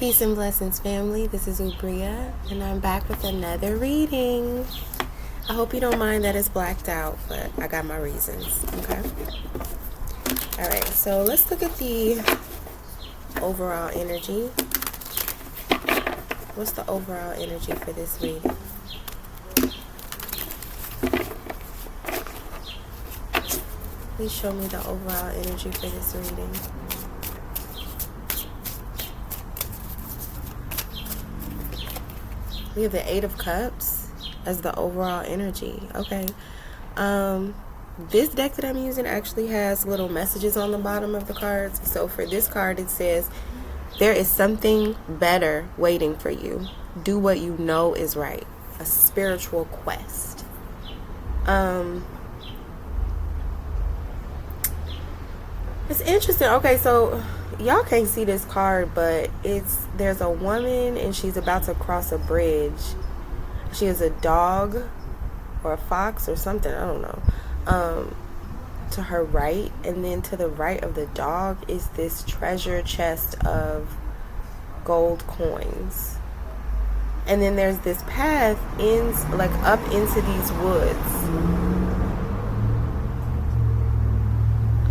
Peace and blessings, family. This is Ubria, and I'm back with another reading. I hope you don't mind that it's blacked out, but I got my reasons, okay? Alright, so let's look at the overall energy. What's the overall energy for this reading? Please show me the overall energy for this reading. We have the Eight of Cups as the overall energy. Okay. This deck that I'm using actually has little messages on the bottom of the cards. So for this card, it says, there is something better waiting for you. Do what you know is right. A spiritual quest. It's interesting. Okay, so y'all can't see this card, but there's a woman and she's about to cross a bridge. She has a dog or a fox or something, I don't know, to her right, and then to the right of the dog is this treasure chest of gold coins. And then there's this path up into these woods.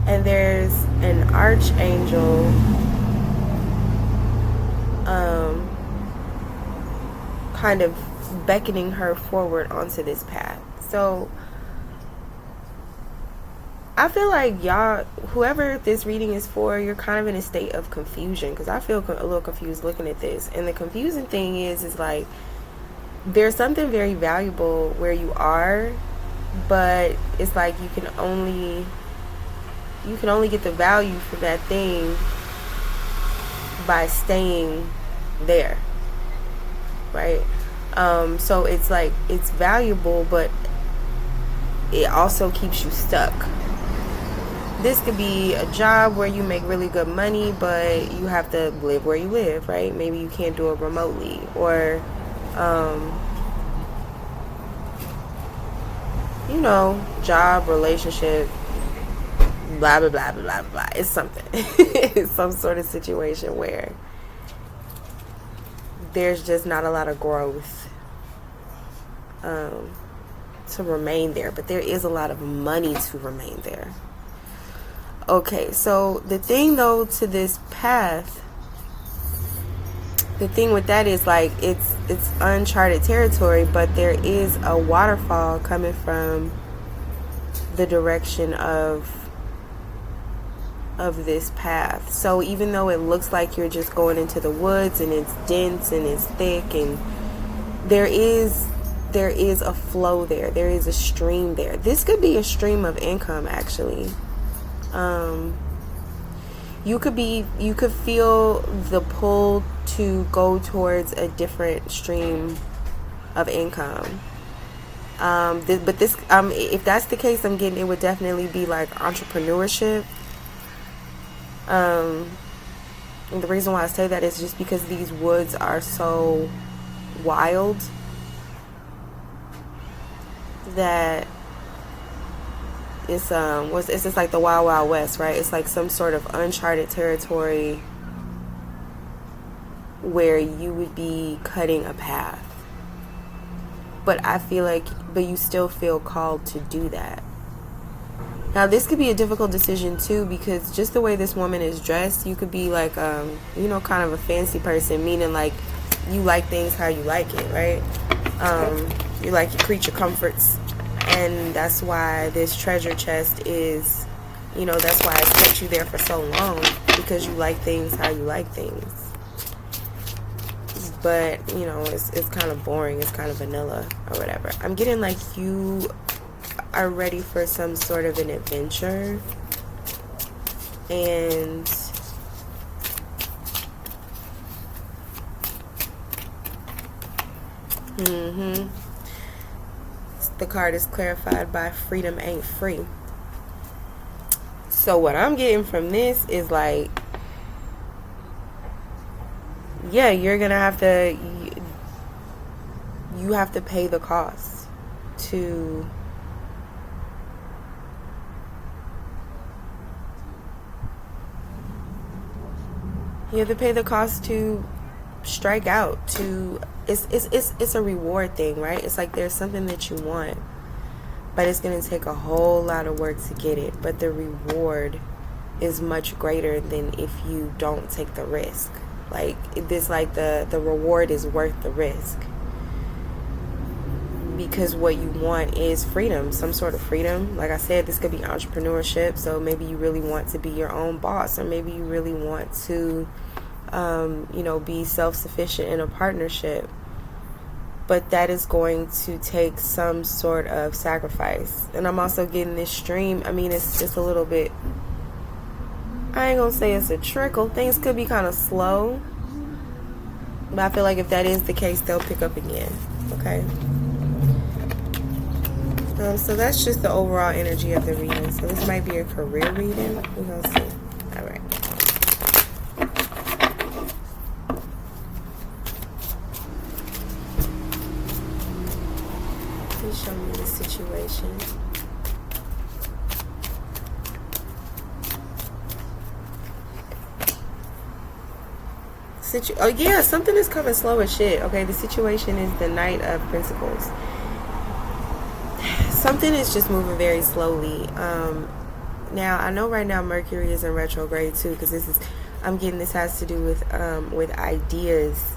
And there's an archangel kind of beckoning her forward onto this path. So I feel like y'all, whoever this reading is for, you're kind of in a state of confusion, because I feel a little confused looking at this. And the confusing thing is like there's something very valuable where you are, but it's like you can only get the value for that thing by staying there, right? So it's like it's valuable, but it also keeps you stuck. This could be a job where you make really good money, but you have to live where you live, right? Maybe you can't do it remotely, or job, relationship, blah blah blah blah blah blah. It's something. It's some sort of situation where there's just not a lot of growth to remain there, but there is a lot of money to remain there. Okay, so the thing though to this path, the thing with that is like it's uncharted territory, but there is a waterfall coming from the direction of this path. So even though it looks like you're just going into the woods and it's dense and it's thick, and there is a flow there, there is a stream there. This could be a stream of income, actually. You could feel the pull to go towards a different stream of income. If that's the case, I'm getting it would definitely be like entrepreneurship. And the reason why I say that is just because these woods are so wild that it's just like the Wild Wild West, right? It's like some sort of uncharted territory where you would be cutting a path. But I feel like, you still feel called to do that. Now, this could be a difficult decision too, because just the way this woman is dressed, you could be like, kind of a fancy person, meaning like you like things how you like it, right? You like your creature comforts, and that's why this treasure chest is, that's why it's kept you there for so long, because you like things how you like things. But, it's kind of boring, it's kind of vanilla or whatever. I'm getting like you are ready for some sort of an adventure, and the card is clarified by freedom ain't free. So what I'm getting from this is like, yeah, you're gonna have to you have to pay the cost to You have to pay the cost to strike out to, it's a reward thing, right? It's like there's something that you want, but it's going to take a whole lot of work to get it. But the reward is much greater than if you don't take the risk. Like this, like the reward is worth the risk, because what you want is freedom, some sort of freedom. Like I said, this could be entrepreneurship. So maybe you really want to be your own boss, or maybe you really want to be self-sufficient in a partnership. But that is going to take some sort of sacrifice. And I'm also getting this stream. I mean, it's just a little bit, I ain't gonna say it's a trickle. Things could be kind of slow, but I feel like if that is the case, they'll pick up again. Okay. So that's just the overall energy of the reading. So this might be a career reading. We're gonna see. All right. Please show me the situation. Oh yeah, something is coming slow as shit. Okay, the situation is the Knight of Pentacles. Something is just moving very slowly. Now I know right now Mercury is in retrograde too, because I'm getting this has to do with ideas.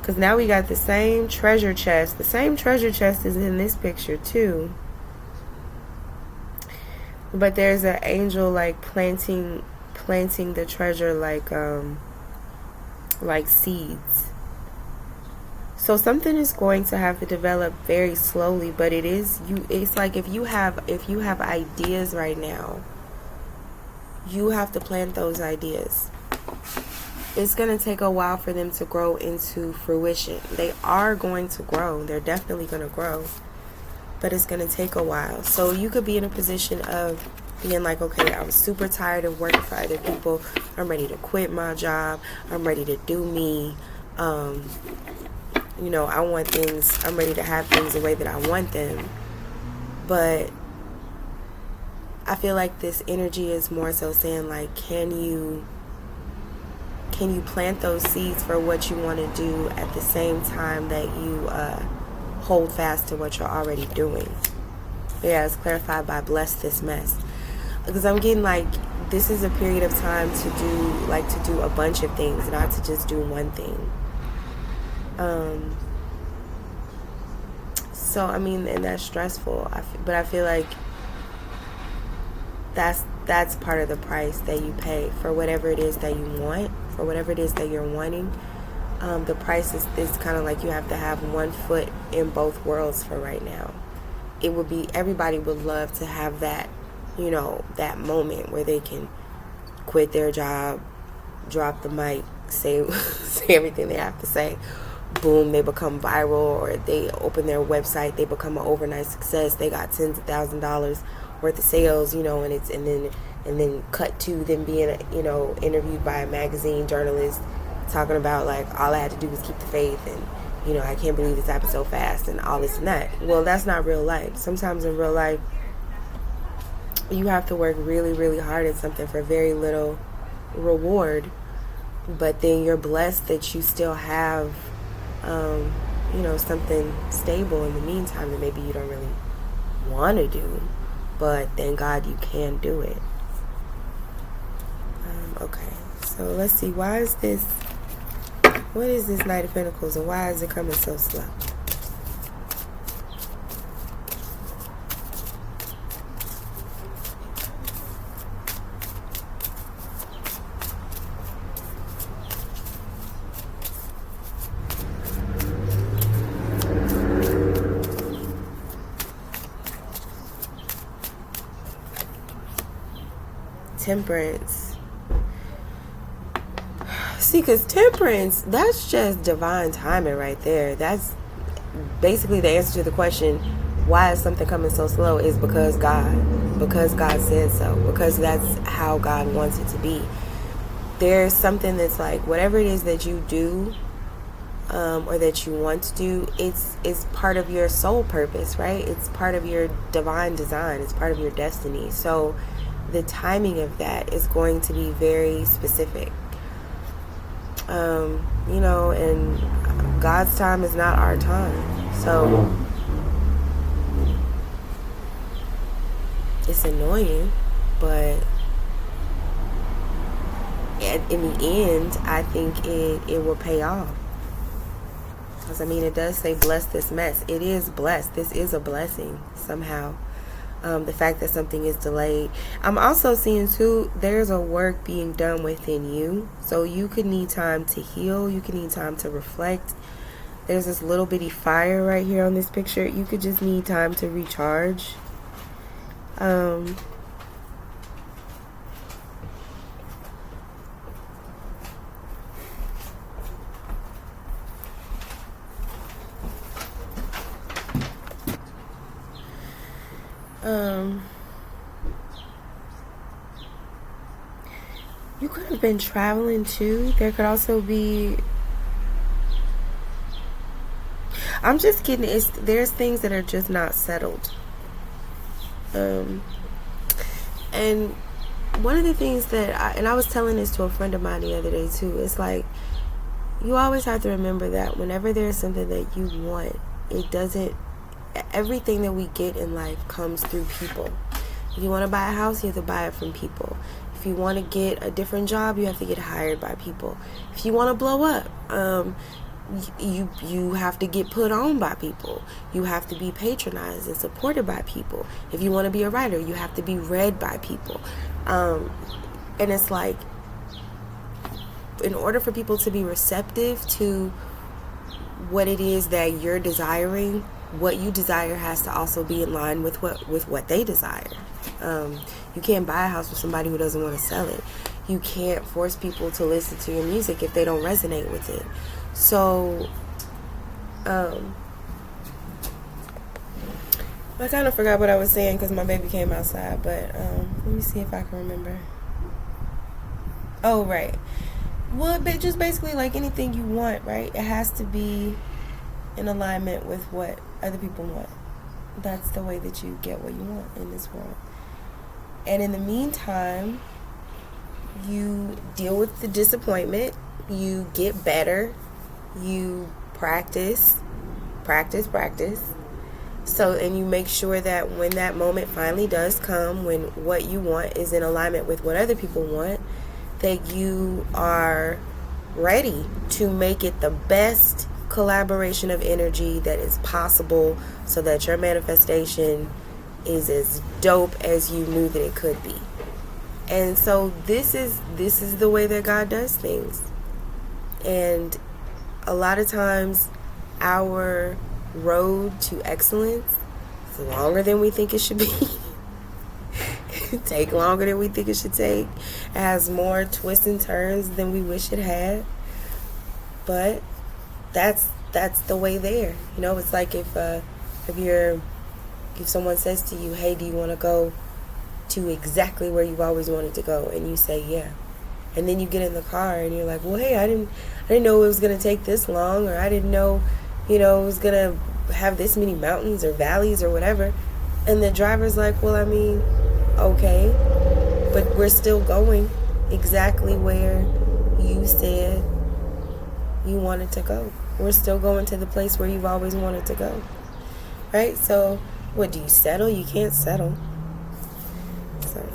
Because now we got the same treasure chest. The same treasure chest is in this picture too. But there's an angel like planting the treasure like seeds. So something is going to have to develop very slowly, but it's like if you have ideas right now, you have to plant those ideas. It's going to take a while for them to grow into fruition. They are going to grow. They're definitely going to grow, but it's going to take a while. So you could be in a position of being like, okay, I'm super tired of working for other people. I'm ready to quit my job. I'm ready to do me. I want things, I'm ready to have things the way that I want them. But I feel like this energy is more so saying like, can you plant those seeds for what you want to do at the same time that you hold fast to what you're already doing? Yeah, it's clarified by bless this mess. Because I'm getting like, this is a period of time to do a bunch of things, not to just do one thing. So I mean, and that's stressful. But I feel like that's part of the price that you pay for whatever it is that you want, for whatever it is that you're wanting. The price is kind of like you have to have one foot in both worlds for right now. Everybody would love to have that, that moment where they can quit their job, drop the mic, say everything they have to say. Boom, they become viral, or they open their website, they become an overnight success. They got tens of thousands of dollars worth of sales, and then cut to them being, interviewed by a magazine journalist talking about like all I had to do was keep the faith, and I can't believe this happened so fast, and all this and that. Well, that's not real life. Sometimes in real life, you have to work really, really hard at something for very little reward, but then you're blessed that you still have something stable in the meantime that maybe you don't really want to do, but thank God you can do it. Okay, so let's see, what is this Knight of Pentacles, and why is it coming so slow? Temperance. See, because temperance, that's just divine timing right there. That's basically the answer to the question, why is something coming so slow, is because God said so, because that's how God wants it to be. There's something that's like, whatever it is that you do, or that you want to do, it's part of your soul purpose, right? It's part of your divine design. It's part of your destiny. So the timing of that is going to be very specific. You know, and God's time is not our time. So it's annoying, but in the end, I think it will pay off. Because, I mean, it does say, bless this mess. It is blessed. This is a blessing somehow. The fact that something is delayed. I'm also seeing, too, there's a work being done within you. So you could need time to heal. You could need time to reflect. There's this little bitty fire right here on this picture. You could just need time to recharge. You could have been traveling too. There could also be, I'm just kidding, there's things that are just not settled. And one of the things that I was telling this to a friend of mine the other day too, it's like, you always have to remember that whenever there's something that you want, everything that we get in life comes through people. If you want to buy a house, you have to buy it from people. If you want to get a different job, you have to get hired by people. If you want to blow up, you have to get put on by people. You have to be patronized and supported by people. If you want to be a writer, you have to be read by people. And it's like, in order for people to be receptive to what it is that you're desiring, what you desire has to also be in line with what they desire. You can't buy a house with somebody who doesn't want to sell it. You can't force people to listen to your music if they don't resonate with it. So, I kind of forgot what I was saying because my baby came outside, but let me see if I can remember. Oh, right. Well, but just basically like anything you want, right? It has to be in alignment with what other people want. That's the way that you get what you want in this world. And in the meantime, you deal with the disappointment, you get better, you practice. So, and you make sure that when that moment finally does come, when what you want is in alignment with what other people want, that you are ready to make it the best collaboration of energy that is possible, so that your manifestation is as dope as you knew that it could be. And so this is the way that God does things. And a lot of times our road to excellence is longer than we think it should be. Take longer than we think it should take. It has more twists and turns than we wish it had. But that's the way there. You know, it's like if someone says to you, hey, do you want to go to exactly where you've always wanted to go? And you say, yeah. And then you get in the car and you're like, well, hey, I didn't know it was going to take this long, or I didn't know, it was going to have this many mountains or valleys or whatever. And the driver's like, well, I mean, okay, but we're still going exactly where you said you wanted to go. We're still going to the place where you've always wanted to go. Right? So, what, do you settle? You can't settle. So,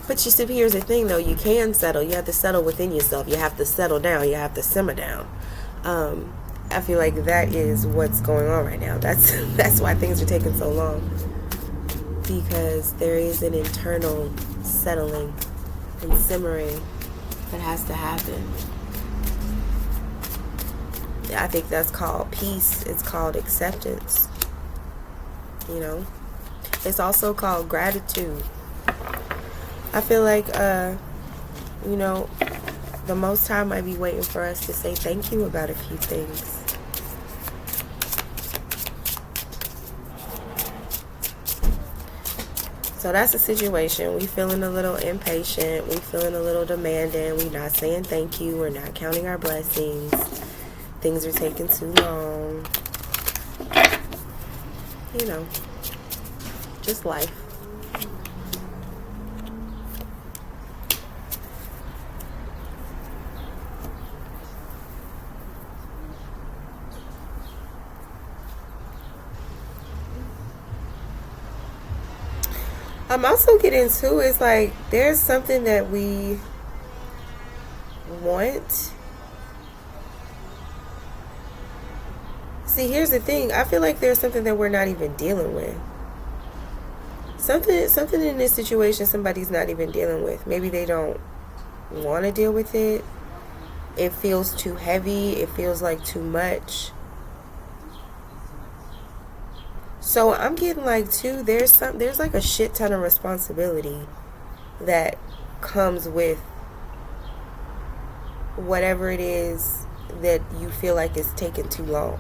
but you see, here's the thing though, you can settle. You have to settle within yourself. You have to settle down. You have to simmer down. I feel like that is what's going on right now. That's why things are taking so long. Because there is an internal settling and simmering that has to happen. I think that's called peace. It's called acceptance. It's also called gratitude. I feel like, the Most High might be waiting for us to say thank you about a few things. So that's the situation. We feeling a little impatient. We feeling a little demanding. We not saying thank you. We're not counting our blessings. Things are taking too long. Just life. I'm also getting to is like there's something that we want. See, here's the thing. I feel like there's something that we're not even dealing with. Something in this situation somebody's not even dealing with. Maybe they don't want to deal with it. It feels too heavy. It feels like too much. So I'm getting like too, there's like a shit ton of responsibility that comes with whatever it is that you feel like is taking too long.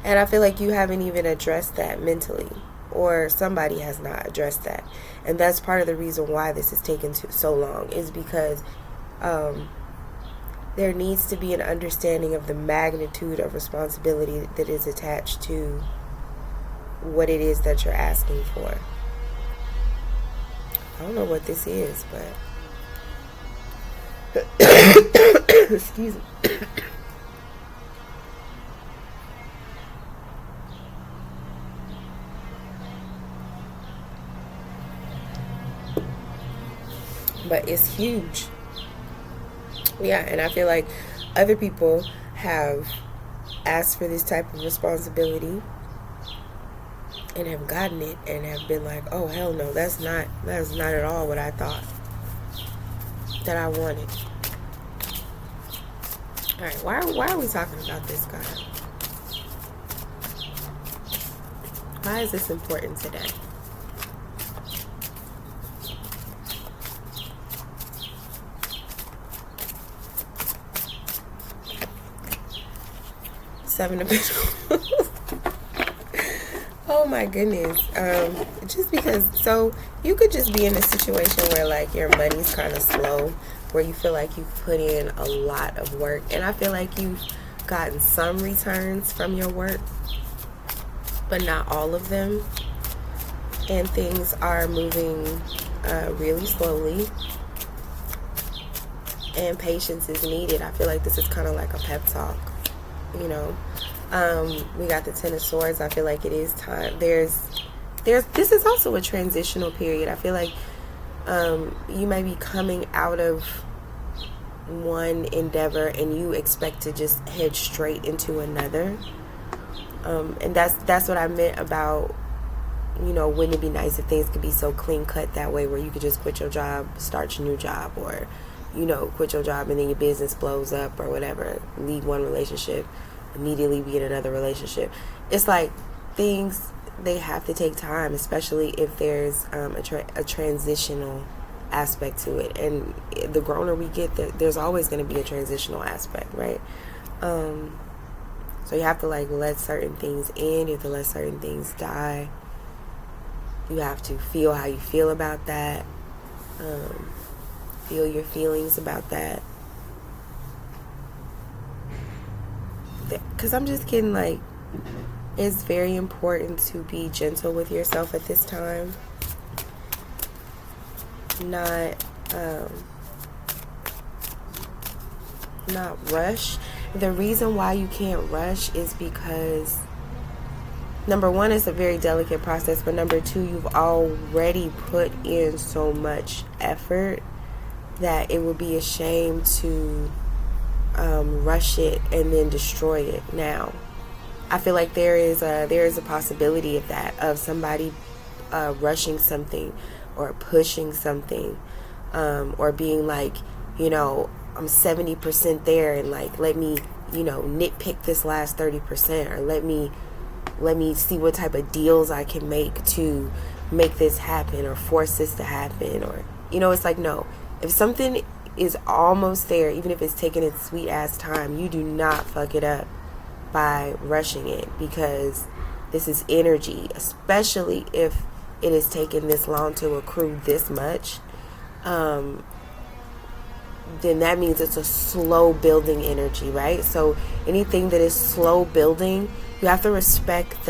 And I feel like you haven't even addressed that mentally, or somebody has not addressed that. And that's part of the reason why this is taking so long, is because there needs to be an understanding of the magnitude of responsibility that is attached to what it is that you're asking for. I don't know what this is, but excuse me. But it's huge. Yeah, and I feel like other people have asked for this type of responsibility and have gotten it and have been like, oh hell no, that's not at all what I thought that I wanted. Alright, why are we talking about this guy? Why is this important today? Seven of Pentacles. Oh my goodness. Just because, so you could just be in a situation where like your money's kind of slow, where you feel like you've put in a lot of work, and I feel like you've gotten some returns from your work, but not all of them, and things are moving really slowly, and patience is needed. I feel like this is kind of like a pep talk, you know. We got the Ten of Swords. I feel like it is time. This is also a transitional period. I feel like you may be coming out of one endeavor and you expect to just head straight into another. And that's what I meant about, you know, wouldn't it be nice if things could be so clean cut that way, where you could just quit your job, start your new job, or, you know, quit your job and then your business blows up or whatever, leave one relationship, immediately be in another relationship. It's like things, they have to take time, especially if there's a transitional aspect to it. And the growner we get, there's always going to be a transitional aspect, right? So you have to like let certain things in, you have to let certain things die. You have to feel how you feel about that, feel your feelings about that. Because I'm just getting like, it's very important to be gentle with yourself at this time. Not rush. The reason why you can't rush is because, number one, it's a very delicate process, but number two, you've already put in so much effort that it would be a shame to rush it and then destroy it now. I feel like there is a possibility of that, of somebody rushing something or pushing something, or being like, you know, I'm 70% there, and like, let me, you know, nitpick this last 30%, or let me see what type of deals I can make to make this happen, or force this to happen, or, you know, it's like, no, if something is almost there, even if it's taking its sweet ass time, you do not fuck it up by rushing it, because this is energy, especially if it is taking this long to accrue this much. Then that means it's a slow building energy, right? So anything that is slow building, you have to respect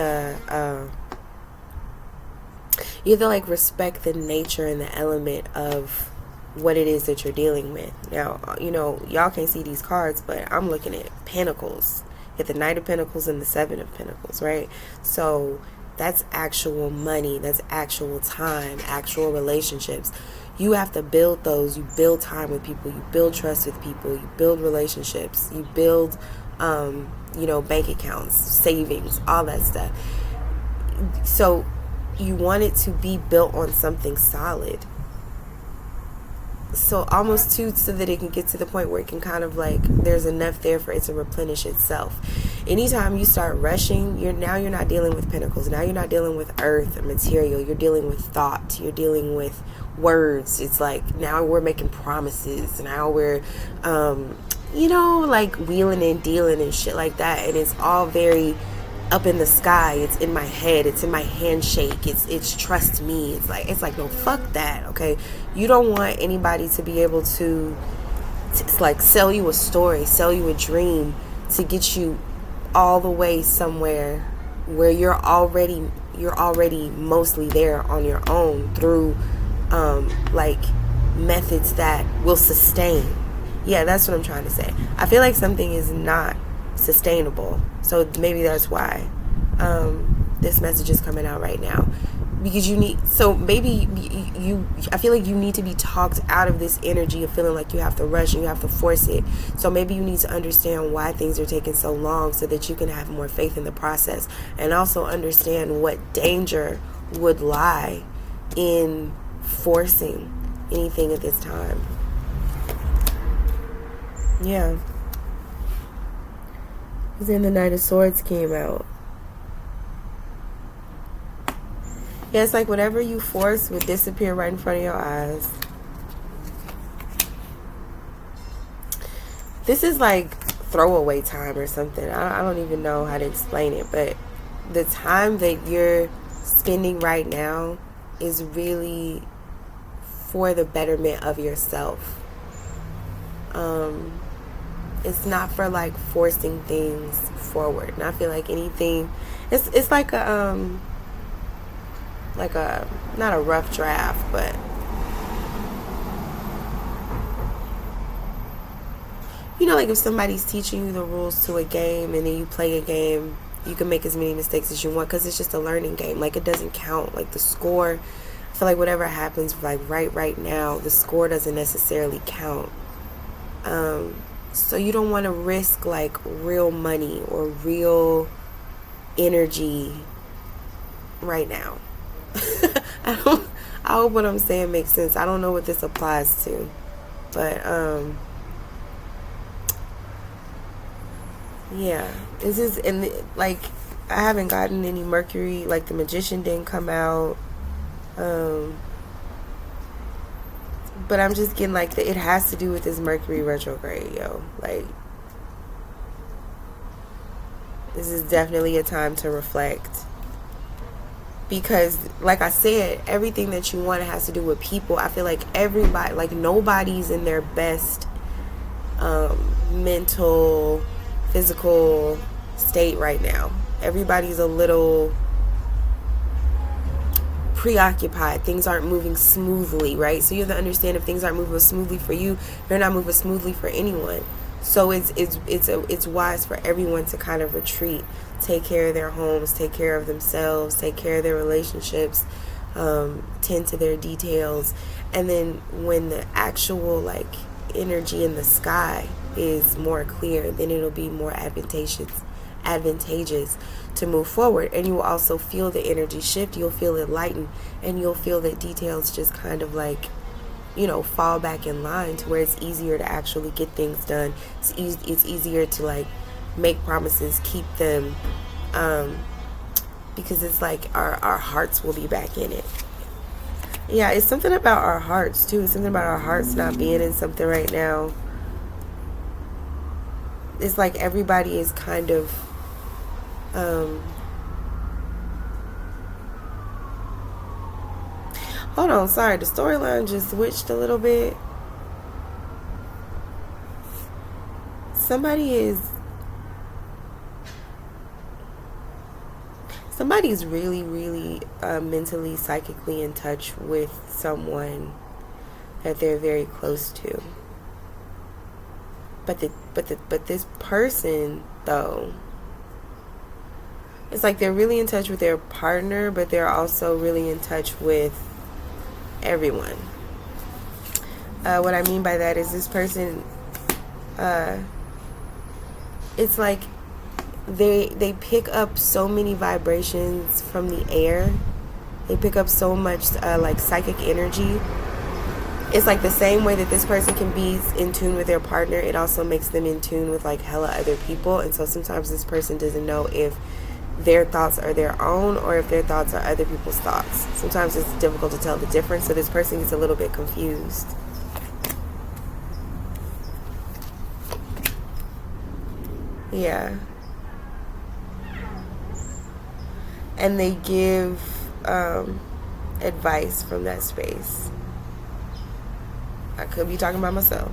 respect the nature and the element of what it is that you're dealing with. Now, you know, y'all can't see these cards, but I'm looking at Pentacles, at the Knight of Pentacles and the Seven of Pentacles, right? So That's actual money. That's actual time, actual relationships. You have to build those. You build time with people. You build trust with people. You build relationships. You build, bank accounts, savings, all that stuff. So you want it to be built on something solid. So almost too, so that it can get to the point where it can kind of like, there's enough there for it to replenish itself. Anytime you start rushing, you're not dealing with pinnacles. Now you're not dealing with earth or material. You're dealing with thought. You're dealing with words. It's like, now we're making promises. Now we're, like wheeling and dealing and shit like that. And it's all very up in the sky. It's in my head. It's in my handshake. It's trust me. It's like no, fuck that. Okay, you don't want anybody to be able to like sell you a story, sell you a dream, to get you all the way somewhere where you're already mostly there on your own through methods that will sustain. Yeah, that's what I'm trying to say. I feel like something is not sustainable, so maybe that's why this message is coming out right now, because I feel like you need to be talked out of this energy of feeling like you have to rush and you have to force it. So maybe you need to understand why things are taking so long, so that you can have more faith in the process, and also understand what danger would lie in forcing anything at this time. Yeah. Because then the Knight of Swords came out. Yeah, it's like whatever you force would disappear right in front of your eyes. This is like throwaway time or something. I don't even know how to explain it, but the time that you're spending right now is really for the betterment of yourself. It's not for like forcing things forward. And I feel like anything, it's like a not a rough draft, but like if somebody's teaching you the rules to a game and then you play a game, you can make as many mistakes as you want because it's just a learning game. Like, it doesn't count. Like, the score, I feel like whatever happens like right now, the score doesn't necessarily count. So you don't want to risk like real money or real energy right now. I hope what I'm saying makes sense. I don't know what this applies to, but yeah, this is, and like I haven't gotten any Mercury, like the Magician didn't come out, but I'm just getting like it has to do with this Mercury retrograde, yo. Like, this is definitely a time to reflect. Because, like I said, everything that you want has to do with people. I feel like everybody, like nobody's in their best mental, physical state right now. Everybody's a little preoccupied. Things aren't moving smoothly, right? So you have to understand, if things aren't moving smoothly for you, they're not moving smoothly for anyone. So it's wise for everyone to kind of retreat, take care of their homes, take care of themselves, take care of their relationships, tend to their details, and then when the actual like energy in the sky is more clear, then it'll be more advantageous to move forward. And you will also feel the energy shift. You'll feel it lighten, and you'll feel that details just kind of like, fall back in line to where it's easier to actually get things done. It's easier to like make promises, keep them, because it's like our hearts will be back in it. Yeah, it's something about our hearts too. It's something about our hearts not being in something right now. It's like everybody is kind of hold on, sorry, the storyline just switched a little bit. Somebody's really, really mentally, psychically in touch with someone that they're very close to. But this person, though, It's like they're really in touch with their partner, but they're also really in touch with everyone. What I mean by that is this person, it's like they pick up so many vibrations from the air. They pick up so much like psychic energy. It's like the same way that this person can be in tune with their partner, it also makes them in tune with like hella other people. And so sometimes this person doesn't know if their thoughts are their own or if their thoughts are other people's thoughts. Sometimes it's difficult to tell the difference, so this person gets a little bit confused. Yeah. And they give advice from that space. I could be talking about myself.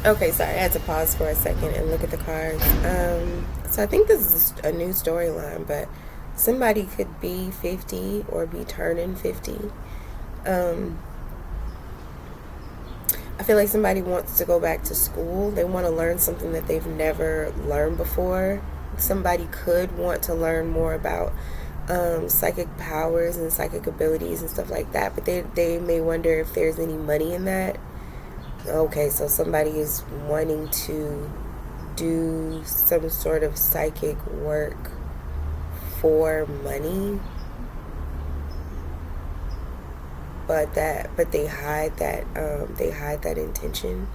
Okay, sorry, I had to pause for a second and look at the cards. So I think this is a new storyline, but somebody could be 50 or be turning 50. I feel like somebody wants to go back to school. They want to learn something that they've never learned before. Somebody could want to learn more about psychic powers and psychic abilities and stuff like that, but they may wonder if there's any money in that. Okay, so somebody is wanting to do some sort of psychic work for money, but they hide that intention.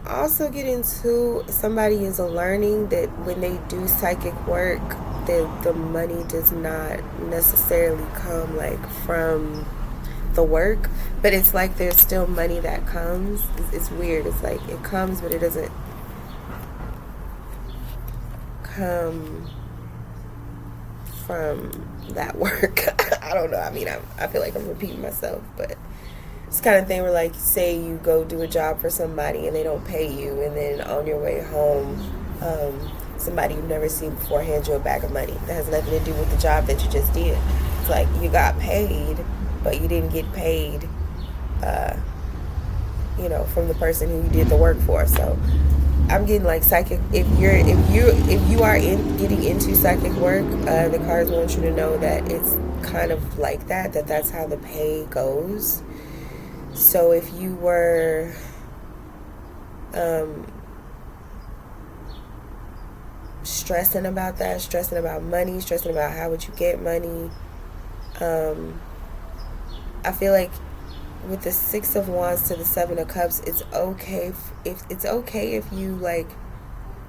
Also getting to somebody is learning that when they do psychic work, the money does not necessarily come like from the work, but it's like there's still money that comes. It's weird. It's like it comes, but it doesn't come from that work. I don't know. I mean, I feel like I'm repeating myself, but it's kind of thing where, like, say you go do a job for somebody and they don't pay you, and then on your way home, somebody you've never seen before hands you a bag of money that has nothing to do with the job that you just did. It's like you got paid, but you didn't get paid, from the person who you did the work for. So I'm getting like psychic. If you are getting into psychic work, the cards want you to know that it's kind of like that's how the pay goes. So if you were stressing about that, stressing about money, stressing about how would you get money, I feel like with the Six of Wands to the Seven of Cups, it's okay if you like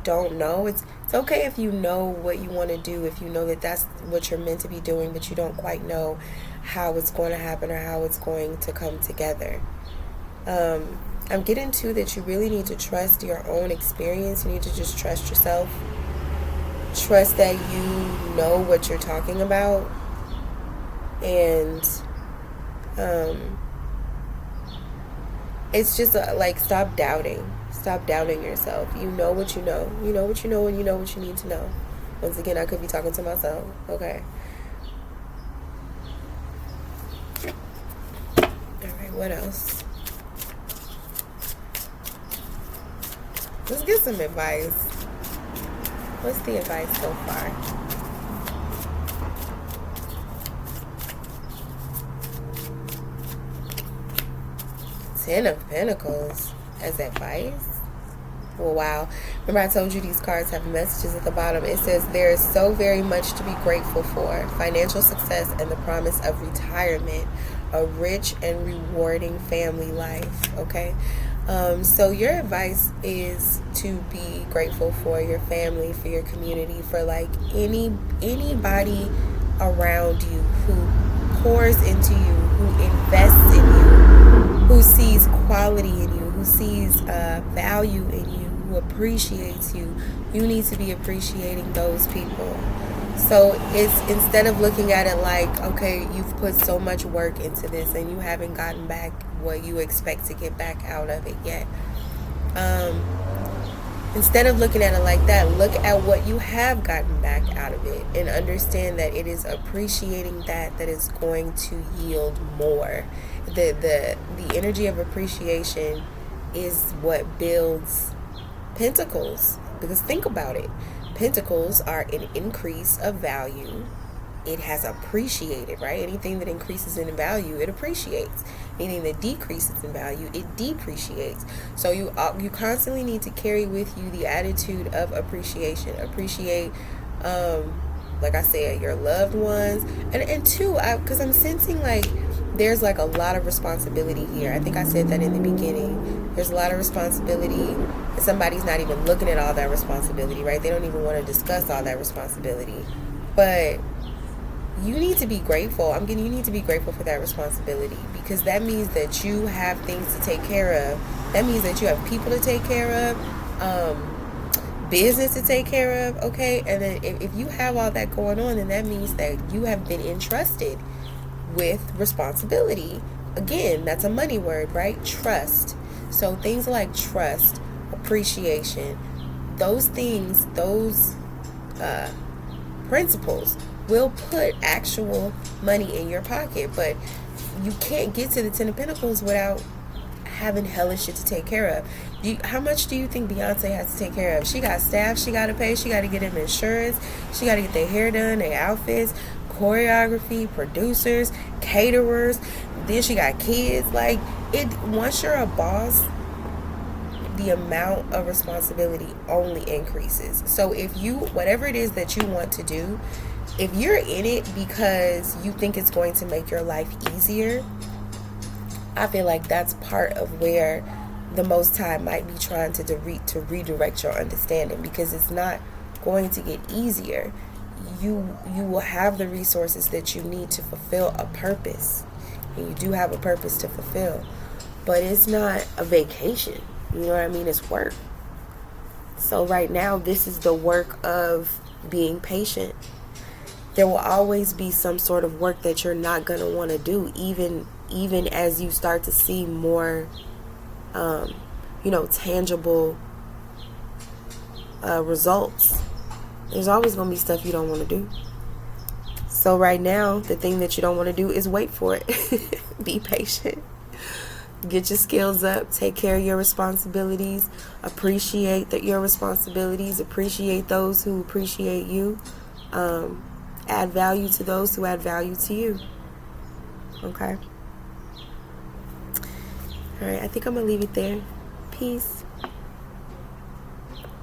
don't know. It's okay if you know what you want to do, if you know that that's what you're meant to be doing, but you don't quite know how it's going to happen or how it's going to come together. I'm getting to that you really need to trust your own experience. You need to just trust yourself. Trust that you know what you're talking about. And it's just like stop doubting yourself. You know what you know. You know what you know, and you know what you need to know. Once again, I could be talking to myself. Okay. Alright, what else? Let's get some advice. What's the advice so far? Ten of Pentacles as advice? Well, wow. Remember I told you these cards have messages at the bottom. It says there is so very much to be grateful for. Financial success and the promise of retirement. A rich and rewarding family life. Okay? So your advice is to be grateful for your family, for your community, for like anybody around you who pours into you, who invests in you, who sees quality in you, who sees value in you, who appreciates you. You need to be appreciating those people. So it's instead of looking at it like, okay, you've put so much work into this and you haven't gotten back what you expect to get back out of it yet. Instead of looking at it like that, look at what you have gotten back out of it and understand that it is appreciating that is going to yield more. The energy of appreciation is what builds pentacles. Because think about it. Pentacles are an increase of value. It has appreciated, right? Anything that increases in value, it appreciates. Anything that decreases in value, it depreciates. So you constantly need to carry with you the attitude of appreciation. Appreciate, like I said, your loved ones. And two, because I'm sensing like there's like a lot of responsibility here. I think I said that in the beginning. There's a lot of responsibility, and somebody's not even looking at all that responsibility, right? They don't even want to discuss all that responsibility. But you need to be grateful. You need to be grateful for that responsibility, because that means that you have things to take care of. That means that you have people to take care of, business to take care of, okay? And then if you have all that going on, then that means that you have been entrusted with responsibility. Again, that's a money word, right? Trust. So things like trust, appreciation, those things, those principles will put actual money in your pocket. But you can't get to the Ten of Pentacles without having hellish shit to take care of. How much do you think Beyonce has to take care of? She got staff she got to pay. She got to get them insurance. She got to get their hair done, their outfits, choreography, producers, caterers. Then she got kids. Like, once you're a boss, the amount of responsibility only increases. So if whatever it is that you want to do, if you're in it because you think it's going to make your life easier, I feel like that's part of where the Most High might be trying to redirect your understanding, because it's not going to get easier. You will have the resources that you need to fulfill a purpose, and you do have a purpose to fulfill, but it's not a vacation. You know what I mean? It's work. So right now, this is the work of being patient. There will always be some sort of work that you're not going to want to do, even as you start to see more, tangible results. There's always going to be stuff you don't want to do. So right now, the thing that you don't want to do is wait for it. Be patient. Get your skills up. Take care of your responsibilities. Appreciate your responsibilities. Appreciate those who appreciate you. Add value to those who add value to you. Okay? All right, I think I'm going to leave it there. Peace.